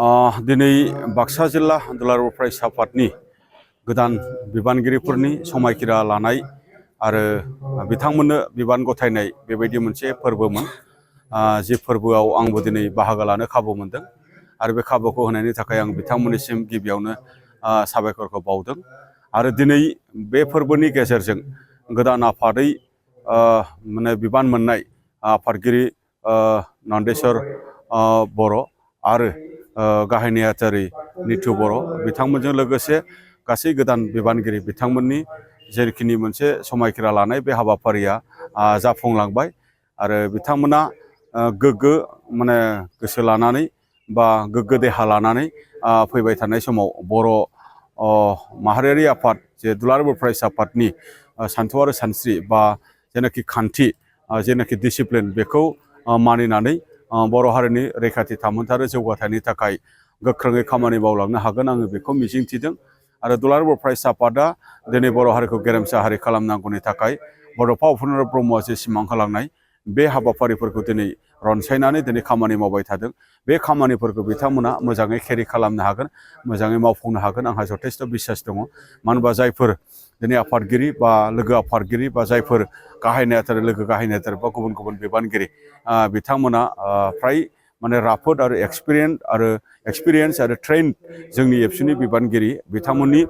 दिनै बाक्सा जिल्ला दुलाराय फरायसा आफादनि गोदान बिबानगिरिफोरनि समायखिरा लानाय आरो बिथांमोननो बिबान गथायनाय बेबायदि मोनसे फोरबोमोन। जि फोरबोआव आंबो दिनै बाहागो लानो खाबु मोनदों आरो बे खाबुखौ होनायनि थाखाय आं बिथांमोननिसिम गिबियावनो साबायखरखौ बावदों। आरो दिनै बे फोरबोनि गेजेरजों गोदान आफादै माने बिबान मोननाय आफादगिरि नन्देस्वर बर' आरो गाहाय नेहाथारि निथु बर' बिथांमोनजों लोगोसे गासै गोदान बिबानगिरि बिथांमोननि जेखिनि मोनसे समायखिरा लानाय बे हाबाफारिया जाफुंलांबाय आरो बिथांमोना गोग्गो माने गोसो लानानै बा गोग्गो देहा लानानै फैबाय थानाय समाव बर' माहारियारि आफाद जे दुलाराय फरायसा आफादनि सानथौ आरो सानस्रि बा जेनाखि खान्थि जेनाखि डिसिप्लिन बेखौ मानिनानै बर' हारिनि रैखाथि थामोन्थाय आरो जौगाथायनि थाखाय गोख्रोङै खामानि मावलांनो हागोन आङो बेखौ मिजिंथिदों। आरो दुलाराय फरायसा आफादा दिनै बर' हारिखौ गेरेमसा हारि खालामनांगौनि थाखाय बड'फा उपेन्द्र ब्रह्मआ जे सिमां होलांनाय बे हाबाफारिफोरखौ दिनै रनसायनानै दिनै खामानि मावबाय थादों। बे खामानिफोरखौ बिथांमोना मोजाङै केरि खालामनो हागोन, मोजाङै मावफुंनो हागोन आंहा जथेस्थ' बिसास दङ। मानो होनबा जायफोर दिनै आफादगिरि बा लोगो आफादगिरि बा जायफोर गाहाय नेहाथारि लोगो गाहाय नेहाथारि बा गुबुन गुबुन बिबानगिरि बिथांमोना फ्राय माने राफोद आरो एक्सपिरियेन्स आरो ट्रेन जोंनि एबसुनि बिबानगिरि बिथांमोननि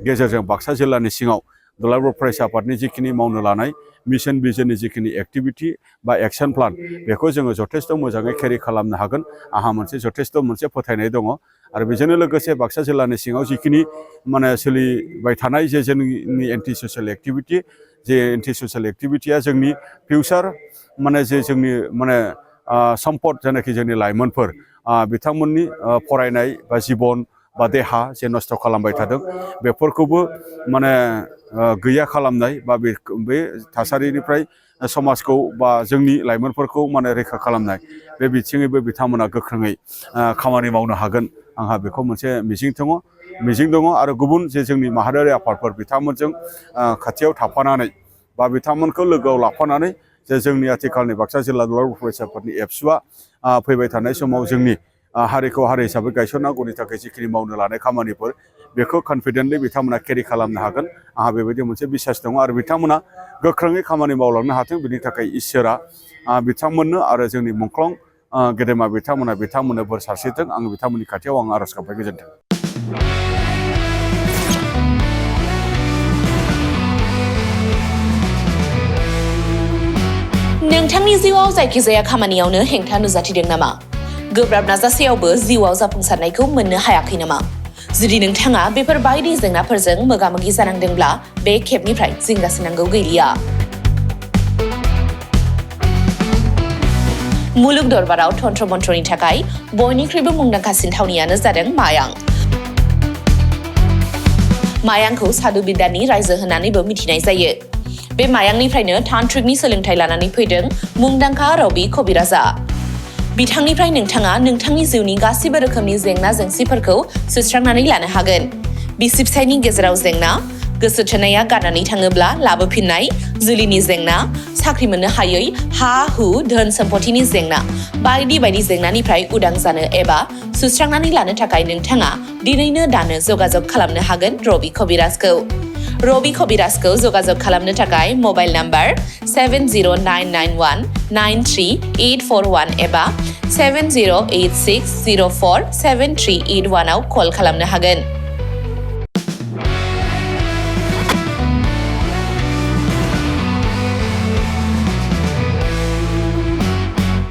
गेजेरजों बाक्सा जिल्लानि सिङाव दुलाराय फरायसा आफादनि जिखिनि मावनो लानाय मिशन भिजननि जिखिनि एक्टिभिटि बा एक्सन प्लान बेखौ जोङो जथेस्थ' मोजाङै केरि खालामनो हागोन आंहा जथेस्थ' मोनसे फोथायनाय दङ। आरो बेजोंनो लोगोसे बाक्सा जिल्लानि सिङाव जिखिनि माने सोलिबाय थानाय जे जोंनि एन्टि ससियेल एक्टिभिटि जे एन्टि ससियेल एक्टिभिटिया जोंनि फिउचार माने जे जोंनि माने सम्पद जेनाखि जोंनि लाइमोनफोर बिथांमोननि फरायनाय बा जिबन बा देहा जे नस्थ' खालामबाय थादों बेफोरखौबो माने गैया खालामनाय बा बे थासारिनिफ्राय समाजखौ बा जोंनि लाइमोनफोरखौ माने रैखा खालामनाय बे बिथिङैबो बिथांमोना गोख्रोङै खामानि मावनो हागोन आंहा बेखौ मोनसे मिजिं दङ। आरो गुबुन जे जोंनि माहारियारि आफादफोर बिथांमोनजों खाथियाव थाफानानै बा बिथांमोनखौ लोगोआव लाफानानै जे जोंनि आथिखालनि बाक्सा जिल्ला दुलाराय फरायसा आफादनि एबसुआ फैबाय थानाय समाव जोंनि हारिखौ हारि हिसाबै गायसननांगौनि थाखाय जिखिनि मावनो लानाय खामानिफोर बेखौ कनफिडेन्टलि बिथांमोना केरि खालामनो हागोन आंहा बेबायदि मोनसे बिसास दङ। आरो बिथांमोना गोख्रोङै खामानि मावलांनो हाथों बिनि थाखाय इसोरा बिथांमोननो आरो जोंनि मुंख्लं गेदेमा बिथांमोननो बोर सारस्रिथों आं बिथांमोननि खाथियाव आं आर'ज गाबबाय। गोजोन्थों। नोंथांनि जिउआव जायखिजाया खामानियावनो हेंथा नुजाथिदों नामा? गोब्राब नाजासेयावबो जिउआव जाफुंसारनायखौ मोननो हायाखै नामा? जुदि नोंथाङा बेफोर बायदि जेंनाफोरजों मोगा-मोगि जानांदोंब्ला बे खेबनिफ्राय जिंगासिनांगौ गैलिया। मुलुग दरबाराव तन्त्र मन्त्रनि थाखाय बयनिख्रुइबो मुंदांखासिन थावनियानो जादों मायां। मायांखौ साधु बिद्यानि रायजो होननानैबो मिथिनाय जायो। बे मायांनिफ्रायनो तान्त्रिकनि सोलोंथाइ लानानै फैदों मुंदांखा रबि कबिराजा। बिथांनिफ्राय नोंथाङा नोंथांनि जिउनि गासिबो रोखोमनि जेंना जेंसिफोरखौ सुस्रांनानै लानो हागोन। बिसि फिसायनि गेजेराव जेंना, गोसो थोनाया गारनानै थाङोब्ला लाबोफिननाय, जुलिनि जेंना, साख्रि मोननो हायै, हा-हु, धोन सम्पथिनि जेंना, बायदि बायदि जेंनानिफ्राय उदां जानो एबा सुस्रांनानै लानो थाखाय नोंथाङा दिनैनो दानो जगाजग खालामनो हागोन रबि कबिराजखौ। रबि कबिराजखौ जगाजग खालामनो थाखाय मबाइल नाम्बार 7099193841 एबा 7086047381 आव कल खालामनो हागोन।